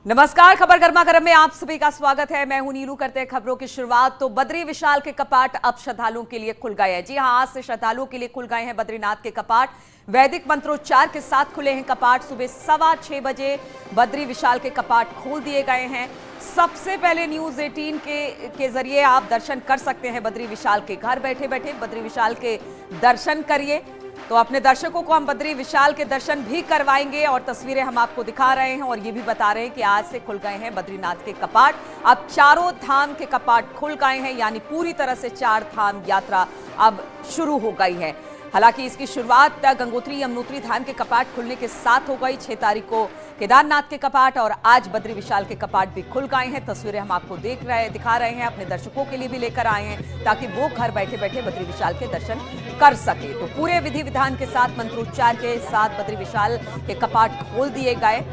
नमस्कार, खबर गर्मा गर्म में आप सभी का स्वागत है। मैं हूं नीलू। करते हैं खबरों की शुरुआत। तो बद्री विशाल के कपाट अब श्रद्धालुओं के लिए खुल गए हैं। जी हां, आज से श्रद्धालुओं के लिए खुल गए हैं बद्रीनाथ के कपाट। वैदिक मंत्रोच्चार के साथ खुले हैं कपाट। सुबह 6:15 बजे बद्री विशाल के कपाट खोल दिए गए हैं। सबसे पहले न्यूज 18 के जरिए आप दर्शन कर सकते हैं बद्री विशाल के। घर बैठे बैठे बद्री विशाल के दर्शन करिए। तो अपने दर्शकों को हम बद्री विशाल के दर्शन भी करवाएंगे और तस्वीरें हम आपको दिखा रहे हैं और ये भी बता रहे हैं कि आज से खुल गए हैं बद्रीनाथ के कपाट। अब चारों धाम के कपाट खुल गए हैं, यानी पूरी तरह से 4 धाम यात्रा अब शुरू हो गई है। हालांकि इसकी शुरुआत गंगोत्री यमुनोत्री धाम के कपाट खुलने के साथ हो गई। 6 तारीख को केदारनाथ के कपाट और आज बद्री विशाल के कपाट भी खुल गए हैं। तस्वीरें हम आपको दिखा रहे हैं, अपने दर्शकों के लिए भी लेकर आए हैं ताकि वो घर बैठे बैठे बद्री विशाल के दर्शन कर सके। तो पूरे विधि विधान के साथ, मंत्रोच्चार के साथ बद्री विशाल के कपाट खोल दिए गए।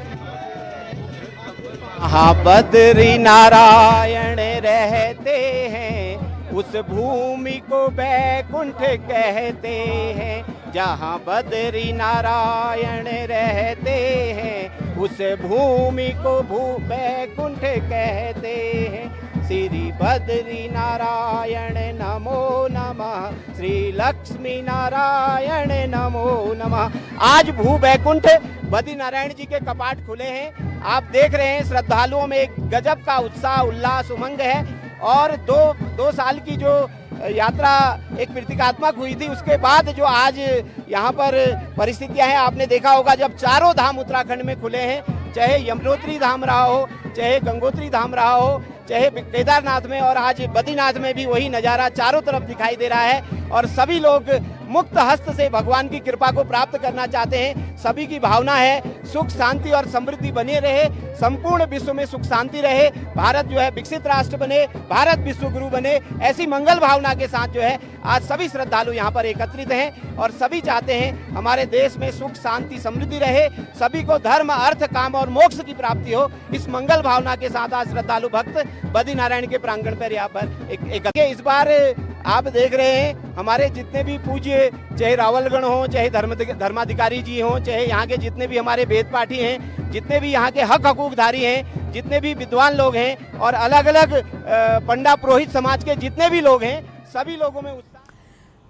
हाँ, बद्री नारायण रहते हैं, उस भूमि को बैकुंठ कहते हैं। जहाँ बद्री नारायण रहते हैं, उस भूमि को बैकुंठ कहते हैं। श्री बद्री नारायण नमो नमः, श्री लक्ष्मी नारायण नमो नमः। आज भू बैकुंठ बद्री नारायण जी के कपाट खुले हैं। आप देख रहे हैं श्रद्धालुओं में एक गजब का उत्साह, उल्लास, उमंग है। और दो साल की जो यात्रा एक प्रतीकात्मक हुई थी, उसके बाद जो आज यहाँ पर परिस्थितियां हैं, आपने देखा होगा जब चारों धाम उत्तराखंड में खुले हैं, चाहे यमुनोत्री धाम रहा हो, चाहे गंगोत्री धाम रहा हो, चाहे केदारनाथ में, और आज बद्रीनाथ में भी वही नज़ारा चारों तरफ दिखाई दे रहा है। और सभी लोग मुक्त हस्त से भगवान की कृपा को प्राप्त करना चाहते हैं। सभी की भावना है सुख शांति और समृद्धि बने रहे, संपूर्ण विश्व में सुख शांति रहे, भारत जो है विकसित राष्ट्र बने, भारत विश्व गुरु बने। ऐसी मंगल भावना के साथ जो है आज सभी श्रद्धालु यहाँ पर एकत्रित हैं और सभी चाहते हैं हमारे देश में सुख शांति समृद्धि रहे, सभी को धर्म, अर्थ, काम और मोक्ष की प्राप्ति हो। इस मंगल भावना के साथ आज श्रद्धालु भक्त बद्री नारायण के प्रांगण पर यहाँ पर एक इस बार आप देख रहे हैं हमारे जितने भी पूज्य, चाहे रावलगण हो, चाहे धर्माधिकारी जी हो, चाहे यहाँ के जितने भी हमारे वेद पाठी हैं, जितने भी यहाँ के हक हकूकधारी हैं, जितने भी विद्वान लोग हैं और अलग अलग पंडा पुरोहित समाज के जितने भी लोग हैं, सभी लोगों में उत्साह।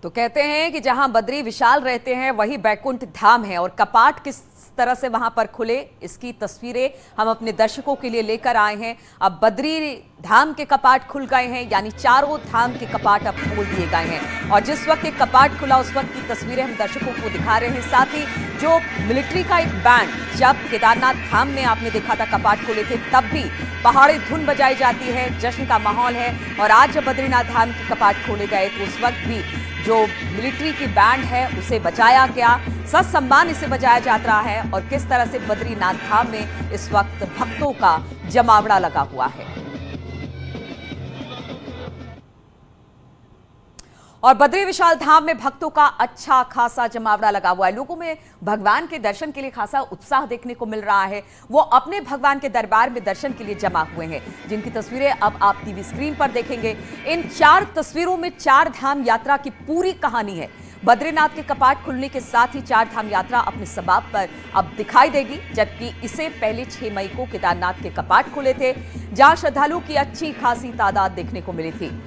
तो कहते हैं कि जहां बद्री विशाल रहते हैं वही बैकुंठ धाम है। और कपाट किस तरह से वहां पर खुले, इसकी तस्वीरें हम अपने दर्शकों के लिए लेकर आए हैं। अब बद्री धाम के कपाट खुल गए हैं, यानी चारों धाम के कपाट अब खोल दिए गए हैं। और जिस वक्त एक कपाट खुला उस वक्त की तस्वीरें हम दर्शकों को दिखा रहे हैं। साथ ही जो मिलिट्री का एक बैंड, जब केदारनाथ धाम में आपने देखा था कपाट खोले थे, तब भी पहाड़ी धुन बजाई जाती है, जश्न का माहौल है। और आज जब बद्रीनाथ धाम के कपाट खोले गए तो उस वक्त भी जो मिलिट्री की बैंड है उसे बजाया गया, ससम्मान इसे बजाया जा रहा है। और किस तरह से बद्रीनाथ धाम में इस वक्त भक्तों का जमावड़ा लगा हुआ है। और बद्री विशाल धाम में भक्तों का अच्छा खासा जमावड़ा लगा हुआ है। लोगों में भगवान के दर्शन के लिए खासा उत्साह देखने को मिल रहा है। वो अपने भगवान के दरबार में दर्शन के लिए जमा हुए हैं, जिनकी तस्वीरें अब आप टीवी स्क्रीन पर देखेंगे। इन 4 तस्वीरों में 4 धाम यात्रा की पूरी कहानी है। बद्रीनाथ के कपाट खुलने के साथ ही 4 धाम यात्रा अपने सबाब पर अब दिखाई देगी, जबकि इसे पहले 6 मई को केदारनाथ के कपाट खुले थे, जहां श्रद्धालुओं की अच्छी खासी तादाद देखने को मिली थी।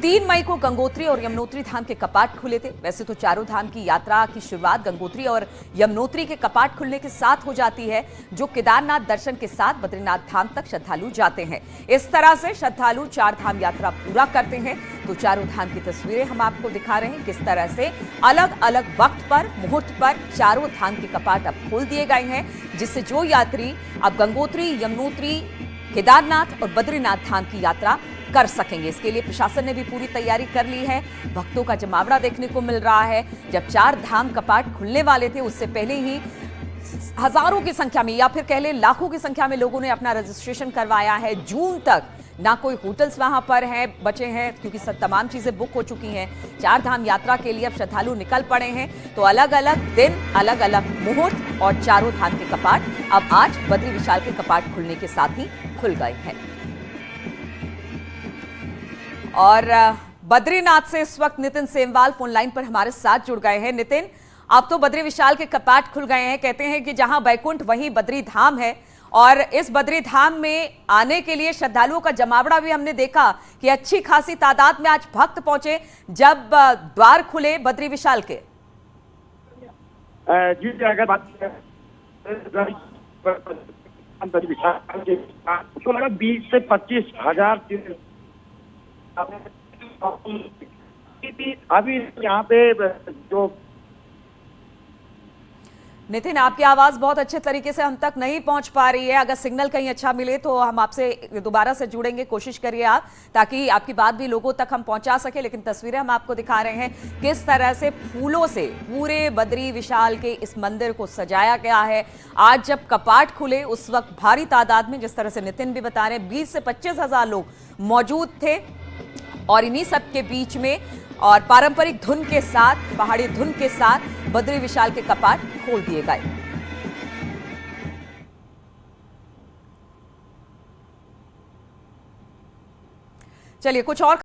3 मई को गंगोत्री और यमुनोत्री धाम के कपाट खुले थे। वैसे तो चारों धाम की यात्रा की शुरुआत गंगोत्री और यमुनोत्री के कपाट खुलने के साथ हो जाती है, जो केदारनाथ दर्शन के साथ बद्रीनाथ धाम तक श्रद्धालु जाते हैं। इस तरह से श्रद्धालु 4 धाम यात्रा पूरा करते हैं। तो चारों धाम की तस्वीरें हम आपको दिखा रहे हैं, किस तरह से अलग अलग वक्त पर, मुहूर्त पर चारों धाम के कपाट अब खोल दिए गए हैं, जिससे जो यात्री अब गंगोत्री, यमुनोत्री, केदारनाथ और बद्रीनाथ धाम की यात्रा कर सकेंगे। इसके लिए प्रशासन ने भी पूरी तैयारी कर ली है। भक्तों का जमावड़ा देखने को मिल रहा है। जब 4 धाम कपाट खुलने वाले थे, उससे पहले ही हजारों की संख्या में या फिर कह लें लाखों की संख्या में लोगों ने अपना रजिस्ट्रेशन करवाया है। जून तक ना कोई होटल्स वहां पर हैं बचे हैं, क्योंकि तमाम चीजें बुक हो चुकी हैं। 4 धाम यात्रा के लिए अब श्रद्धालु निकल पड़े हैं। तो अलग अलग दिन, अलग अलग मुहूर्त और चारों धाम के कपाट अब आज बद्री विशाल के कपाट खुलने के साथ ही खुल गए हैं। और बद्रीनाथ से इस वक्त नितिन सेमवाल फोन लाइन पर हमारे साथ जुड़ गए हैं। नितिन, अब तो बद्री विशाल के कपाट खुल गए हैं। कहते हैं कि जहां बैकुंठ वहीं बद्री धाम है और इस बद्री धाम में आने के लिए श्रद्धालुओं का जमावड़ा भी हमने देखा कि अच्छी खासी तादाद में आज भक्त पहुंचे जब द्वार खुले बद्री विशाल के। जी अगर बात उसको लगा 20 से 25 हजार अभी यहाँ पे जो नितिन, आपकी आवाज बहुत अच्छे तरीके से हम तक नहीं पहुंच पा रही है। अगर सिग्नल कहीं अच्छा मिले तो हम आपसे दोबारा से जुड़ेंगे, कोशिश करिए आप, ताकि आपकी बात भी लोगों तक हम पहुंचा सके। लेकिन तस्वीरें हम आपको दिखा रहे हैं किस तरह से फूलों से पूरे बद्री विशाल के इस मंदिर को सजाया गया है। आज जब कपाट खुले उस वक्त भारी तादाद में, जिस तरह से नितिन भी बता रहे हैं, 20 से 25 हजार लोग मौजूद थे और इन्हीं सब के बीच में और पारंपरिक धुन के साथ, पहाड़ी धुन के साथ बद्री विशाल के कपाट खोल दिए गए। चलिए कुछ और